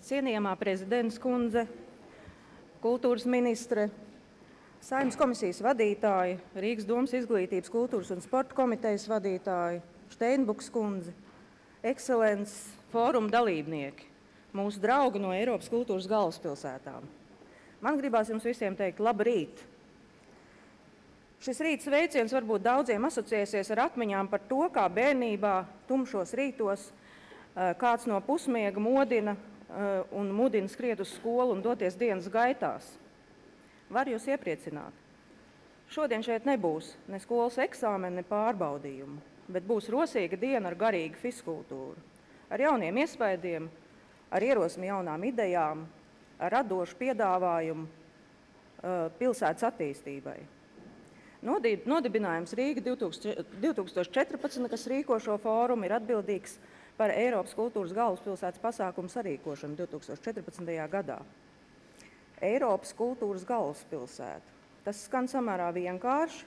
cienījamā prezidents kundze, kultūras ministre, Saeimas komisijas vadītāji, Rīgas domas izglītības, kultūras un sporta komitejas vadītāji, Šteinbuks kundze, ekscelences fóruma dalībnieki, mūsu draugi no Eiropas kultūras galvaspilsētām. Man gribās jums visiem teikt labrīt. Šis rīta sveiciens varbūt daudziem asociēsies ar atmiņām par to, kā bērnībā tumšos rītos kāds no pusmiega modina un mudina skriet uz skolu un doties dienas gaitās. Var jūs iepriecināt. Šodien šeit nebūs ne skolas eksāmeni, ne pārbaudījumu, bet būs rosīga diena ar garīgu fiskultūru, ar jauniem iespaidiem, ar ierosmi jaunām idejām, ar radošu piedāvājumu pilsētas attīstībai. Nodibinājums Rīga 2014, kas rīko šo fórumu, ir atbildīgs par Eiropas kultūras galvaspilsētas pasākumu sarīkošanu 2014. gadā. Eiropas kultūras galvaspilsēta. Tas skan samērā vienkārši,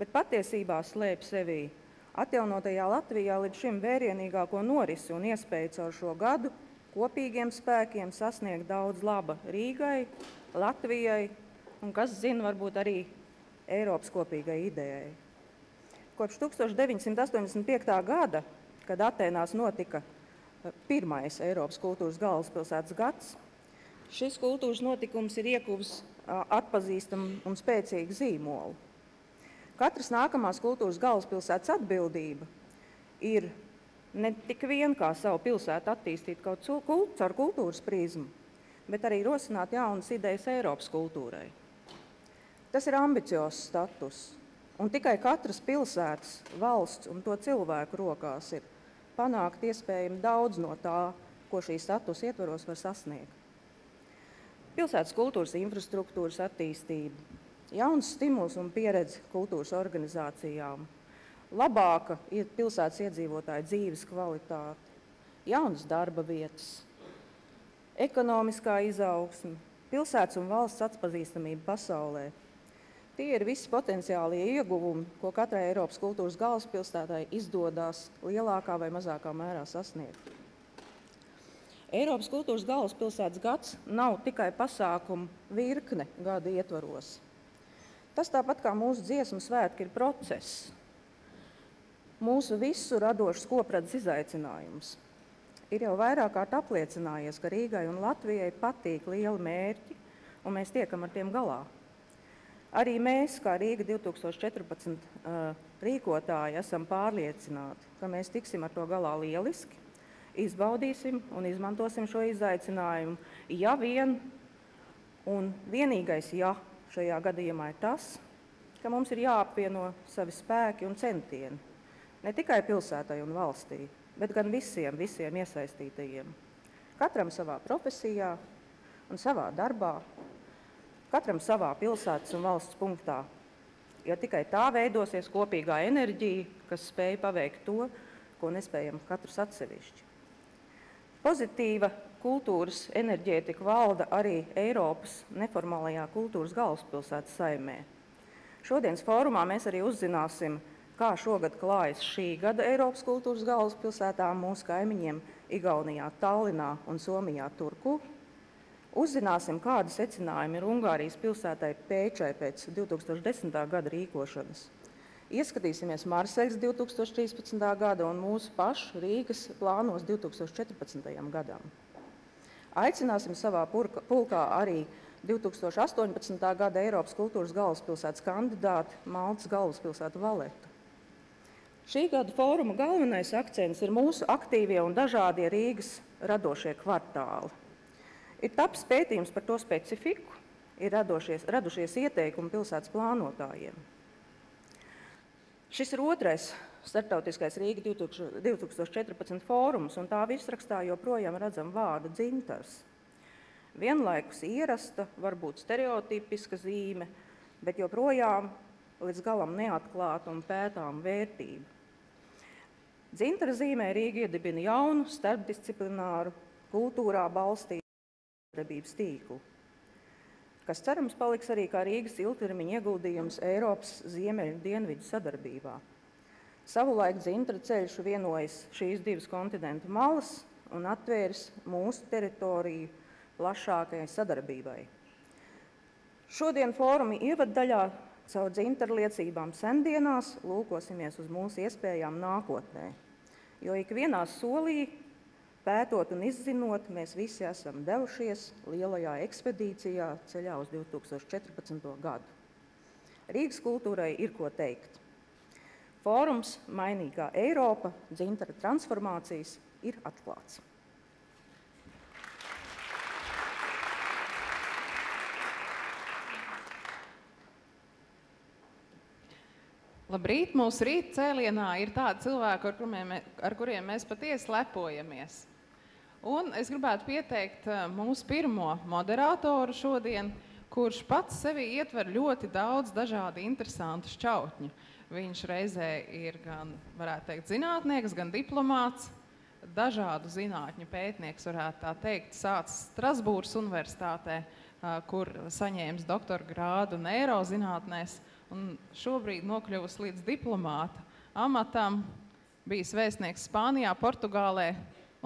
bet patiesībā slēpj sevī atjaunotajā Latvijā līdz šim vērienīgāko norisi un iespēju caur šo gadu kopīgiem spēkiem sasniegt daudz laba Rīgai, Latvijai un, kas zina, varbūt arī Eiropas kopīgai idejai. Kopš 1985. gada, kad Atēnās notika pirmais Eiropas kultūras galvaspilsētas gads, šis kultūras notikums ir ieguvis atpazīstamu un spēcīgu zīmolu. Katras nākamās kultūras galvaspilsētas atbildība ir ne tik vien kā savu pilsētu attīstīt kaut caur kultūras prizmu, bet arī rosināt jaunas idejas Eiropas kultūrai. Tas ir ambiciozs status, un tikai katras pilsētas, valsts un to cilvēku rokās ir panākt iespējami daudz no tā, ko šī status ietvaros var sasniegt. Pilsētas kultūras infrastruktūras attīstība, jauns stimuls un pieredze kultūras organizācijām, labāka pilsētas iedzīvotāju dzīves kvalitāte, jaunas darba vietas, ekonomiskā izaugsme, pilsētas un valsts atpazīstamība pasaulē. Tie ir visi potenciālie ieguvumi, ko katrai Eiropas kultūras galvaspilsētai izdodās lielākā vai mazākā mērā sasniegt. Eiropas kultūras galvaspilsētas gads nav tikai pasākumu virkne gada ietvaros. Tas tāpat kā mūsu dziesmu svētki ir process. Mūsu visu radošas kopradzes izaicinājums. Ir jau vairāk kārt apliecinājies, ka Rīgai un Latvijai patīk lieli mērķi, un mēs tiekam ar tiem galā. Arī mēs, kā Rīga 2014 rīkotāji, esam pārliecināti, ka mēs tiksim ar to galā lieliski, izbaudīsim un izmantosim šo izaicinājumu, ja vien, un vienīgais ja šajā gadījumā ir tas, ka mums ir jāapvieno savi spēki un centieni, ne tikai pilsētai un valstī, bet gan visiem iesaistītajiem. Katram savā profesijā un savā darbā, katram savā pilsētas un valsts punktā, jo tikai tā veidosies kopīgā enerģija, kas spēj paveikt to, ko nespējam katrs atsevišķi. Pozitīva kultūras enerģētika valda arī Eiropas neformālajā kultūras galvaspilsētas saimē. Šodienas fórumā mēs arī uzzināsim, kā šogad klājas šī gada Eiropas kultūras galvaspilsētām mūsu kaimiņiem Igaunijā, Tallinā un Somijā Turku. Uzzināsim, kādi secinājumi ir Ungārijas pilsētai Pēčai pēc 2010. gada rīkošanas. Ieskatīsimies Marseļas 2013. gada un mūsu pašu Rīgas plānos 2014. gadam. Aicināsim savā pulkā arī 2018. gada Eiropas kultūras galvaspilsētas kandidāti Maltas galvaspilsētu Valetu. Šī gada fóruma galvenais akcents ir mūsu aktīvie un dažādie Rīgas radošie kvartāli. Ir tapis pētījums par to specifiku, ir radušies ieteikumi pilsētas plānotājiem. Šis ir otrais starptautiskais Rīga 2014 fórums, un tā virsrakstā joprojām redzam vārdu dzintars. Vienlaikus ierasta, varbūt stereotipiska zīme, bet joprojām līdz galam neatklāta un pētām vērtība. Dzintara zīmē Rīga iedibina jaunu, starpdisciplināru, kultūrā balstītu sadarbības tīklu, kas cerams paliks arī kā Rīgas ilgtermiņa ieguldījums Eiropas ziemeļu dienvidu sadarbībā. Savulaik dzintara ceļš vienojas šīs divas kontinentu malas, un atvērs mūsu teritoriju plašākai sadarbībai. Šodien fóruma ievaddaļā caur dzintaru liecībām sendienās lūkosimies uz mūsu iespējām nākotnē, jo ikvienā solī, pētot un izzinot, mēs visi esam devušies lielajā ekspedīcijā ceļā uz 2014. gadu. Rīgas kultūrai ir ko teikt. Fórums Mainīgā Eiropa, dzintara transformācijas ir atklāts. Labrīt! Mūsu rīt cēlienā ir tādi cilvēki, ar kuriem mēs patiesi lepojamies. Un es gribētu pieteikt mūsu pirmo moderātoru šodien, kurš pats sevi ietver ļoti daudz dažādu interesantu šķautņu. Viņš reizē ir gan, varētu teikt, zinātnieks, gan diplomāts, dažādu zinātņu pētnieks, varētu tā teikt, sācis Strasbūras universitātē, kur saņēmis doktora grādu neirozinātnēs, un šobrīd nokļuvis līdz diplomāta amatam, bijis vēstnieks Spānijā, Portugālē,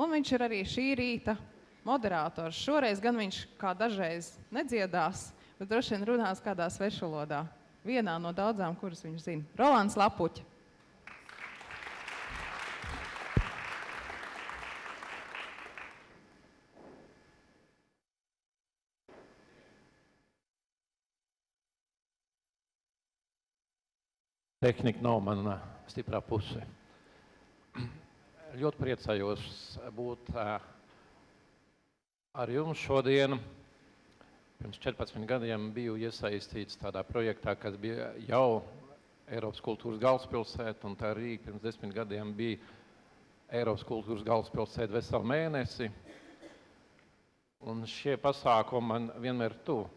un viņš ir arī šī rīta moderators. Šoreiz gan viņš kā dažreiz nedziedās, bet droši vien runās kādā svešvalodā. Vienā no daudzām, kuras viņš zina. Rolands Lapuķa. Tehnika nav mana stiprā puse. Ļoti priecājos būt ar jums šodien. Pirms 14 gadiem biju iesaistīts tādā projektā, kas bija jau Eiropas kultūras galvaspilsēta, un tā Rīga pirms 10 gadiem bija Eiropas kultūras galvaspilsēta veselu mēnesi. Un šie pasākumi man vienmēr tuvu.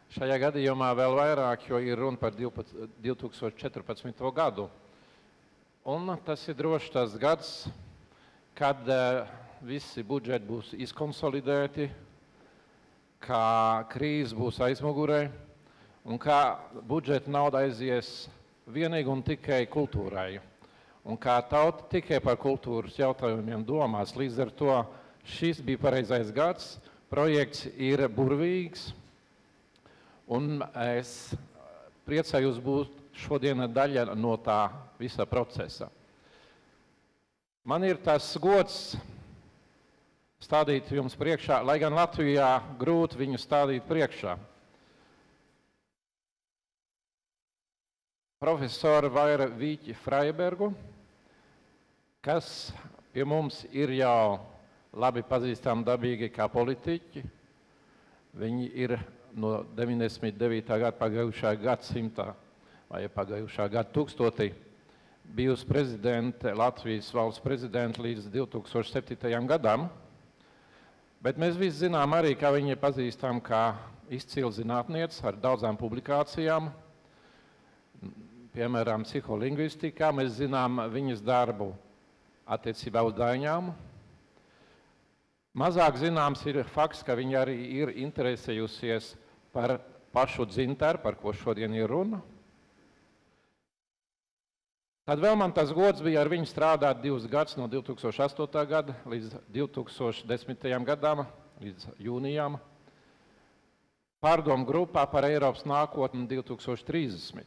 Šajā gadījumā vēl vairāk, jo ir runa par 2014. gadu. Un tas ir droši tas gads, kad visi budžeti būs izkonsolidēti, kā krīze būs aizmugurē un kā budžeta nauda aizies vienīgi un tikai kultūrai. Un kā tauta tikai par kultūras jautājumiem domās. Līdz ar to šis bija pareizais gads, projekts ir burvīgs. Un es priecājos būt šodiena daļa no tā visa procesa. Man ir tas gods stādīt jums priekšā, lai gan Latvijā grūti viņu stādīt priekšā. Profesoru Vaira Vīķi Freibergu, kas pie mums ir jau labi pazīstami dabīgi kā politiķi. Viņi ir no 99. gada pagājušā gadsimta vai pagājušā gada tūkstotī bijusi prezidente, Latvijas valsts prezidente līdz 2007. gadam. Bet mēs visi zinām arī, ka viņi ir pazīstami kā izcila zinātniece ar daudzām publikācijām. Piemēram, psiholingvistikā mēs zinām viņas darbu attiecībā uz daiņām. Mazāk zināms ir fakts, ka viņa arī ir interesējusies par pašu dzintaru, par ko šodien ir runa. Tad vēl man tas gods bija ar viņu strādāt 2 gadus no 2008. gada līdz 2010. gadam, līdz jūnijām, pārdomu grupā par Eiropas nākotni 2030.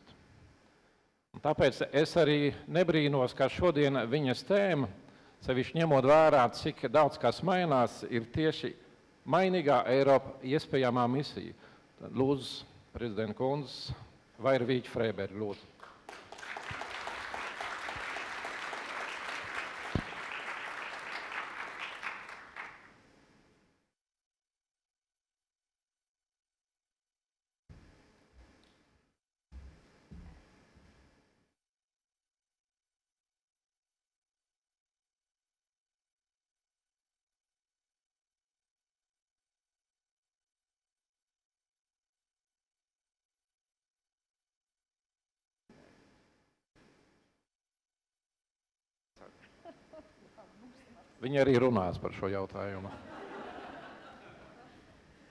Un tāpēc es arī nebrīnos, ka šodien viņas tēma, sevišķi ņemot vērā, cik daudz kas mainās, ir tieši mainīgā Eiropa iespējamā misija. Tad lūdzu, prezidenta kundze, Vaira Vīķi Freiberga, lūdzu. Viņi arī runās par šo jautājumu.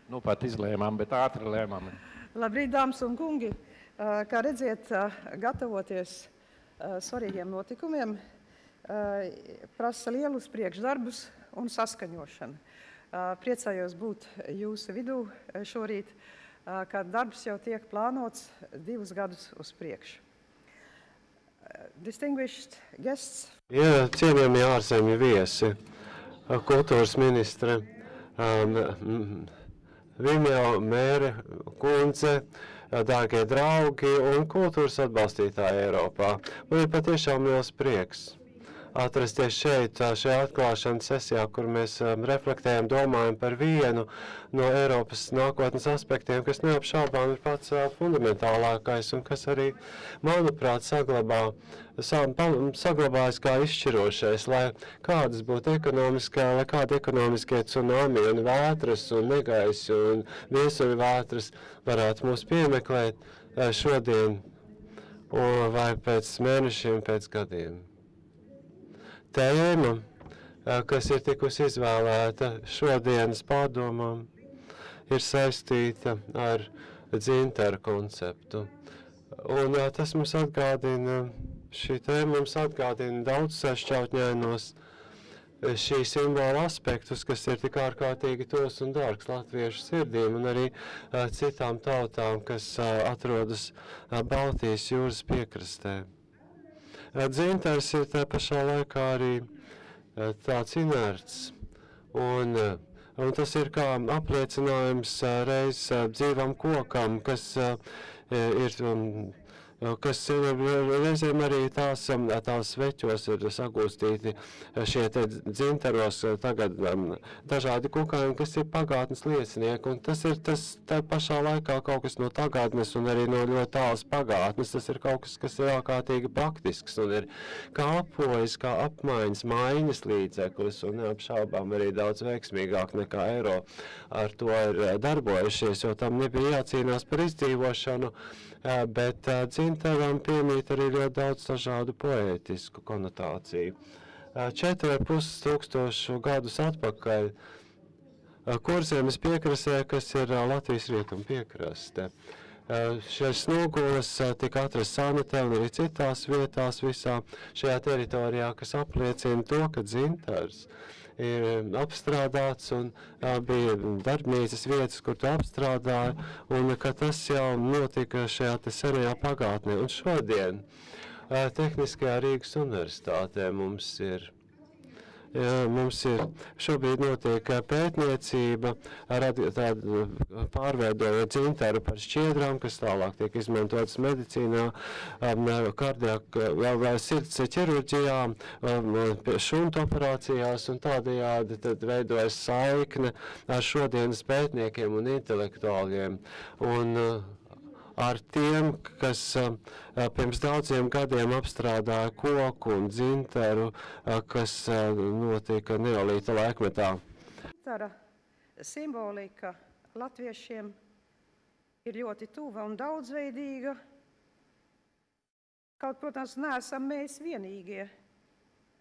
Nu, pat izlēmām, bet ātri lēmām. Labrīt, dāmas un kungi! Kā redziet, gatavoties svarīgiem notikumiem, prasa lielus priekšdarbus un saskaņošanu. Priecājos būt jūsu vidū šorīt, kad darbs jau tiek plānots 2 gadus uz priekšu. Distinguished guests. Ja, cienījamie ārzemju viesi, kultūras ministre, Vimeo mēre kundze, dārgie draugi un kultūras atbalstītāji Eiropā. Man ir patiešām liels prieks atrasties šeit, šajā atklāšanas sesijā, kur mēs reflektējam, domājam par vienu no Eiropas nākotnes aspektiem, kas neapšaubām ir pats fundamentālākais un kas arī, manuprāt, saglabājas kā izšķirošais, lai kādas būtu lai kādi ekonomiskie tsunami un vētras un negaisi un viesuļu vētras varētu mūs piemeklēt šodien vai pēc mēnešiem, pēc gadiem. Tēma, kas ir tikusi izvēlēta šodienas pārdomām, ir saistīta ar dzintaru konceptu. Un tas mums atgādina, šī tēma mums atgādina daudz šķautņainos šī simbola aspektus, kas ir tik ārkārtīgi tos un dārgs latviešu sirdīm un arī citām tautām, kas atrodas Baltijas jūras piekrastē. Dzintars ir tā pašā laikā arī tāds inerts, un tas ir kā apliecinājums reiz dzīvam kokam, kas reizēm arī tās sveķos ir sagūstīti šie te dzintaros tagad dažādi kukaiņi, kas ir pagātnes liecinieki, un tas ir tā pašā laikā kaut kas no tagadnes un arī no ļoti tālas pagātnes, tas ir kaut kas ir ārkārtīgi praktisks un ir kalpojis kā apmaiņas maiņas līdzeklis un neapšaubām arī daudz veiksmīgāk nekā eiro ar to ir darbojušies, jo tam nebija jācīnās par izdzīvošanu, bet dzintaram piemīt arī ļoti daudz dažādu poētisku konotāciju. 4,5 tūkstošu gadus atpakaļ Kurzemes piekrastē, kas ir Latvijas rietumu piekraste. Šīs nogulas tika atrasts Sanatē un arī citās vietās visā šajā teritorijā, kas apliecina to, ka dzintars ir apstrādāts un bija darbnīcas vietas, kur to apstrādāja, un ka tas jau notika šajā te senajā pagātnē. Un šodien Tehniskajā Rīgas universitātē mums ir šobrīd notiek pētniecība, pārveidojot dzintaru par šķiedrām, kas tālāk tiek izmantotas medicīnā, sirds ķirurģijā, šuntu operācijās, un tādējādi tad veidojas saikne ar šodienas pētniekiem un intelektuāļiem. Un ar tiem, kas pirms daudziem gadiem apstrādāja koku un dzintaru, kas notika neolīta laikmetā. Dzintara simbolika latviešiem ir ļoti tuva un daudzveidīga. Kaut, protams, neesam mēs vienīgie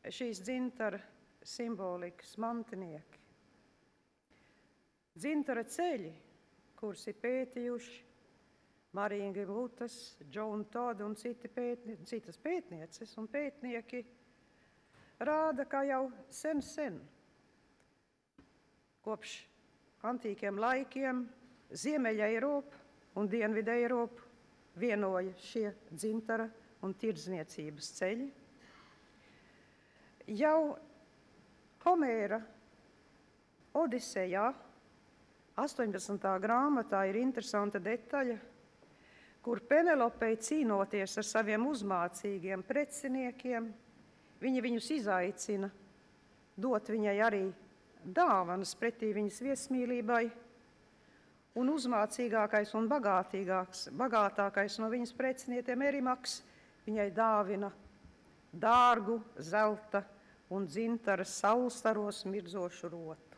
šīs dzintara simbolikas mantinieki. Dzintara ceļi, kurus ir pētījuši Marija Ingelutas, Džona Toda un citas pētnieces un pētnieki, rāda, ka jau sen, kopš antīkiem laikiem, Ziemeļa Eiropa un Dienvidu Eiropu vienoja šie dzintara un tirdzniecības ceļi. Jau Homēra Odisejā, 18. grāmatā, ir interesanta detaļa, kur Penelopei cīnoties ar saviem uzmācīgiem preciniekiem, viņi viņus izaicina dot viņai arī dāvanas pretī viņas viesmīlībai, un uzmācīgākais un bagātākais no viņas precinietiem Erimaks viņai dāvina dārgu zelta un dzintara saulstaros mirdzošu roti.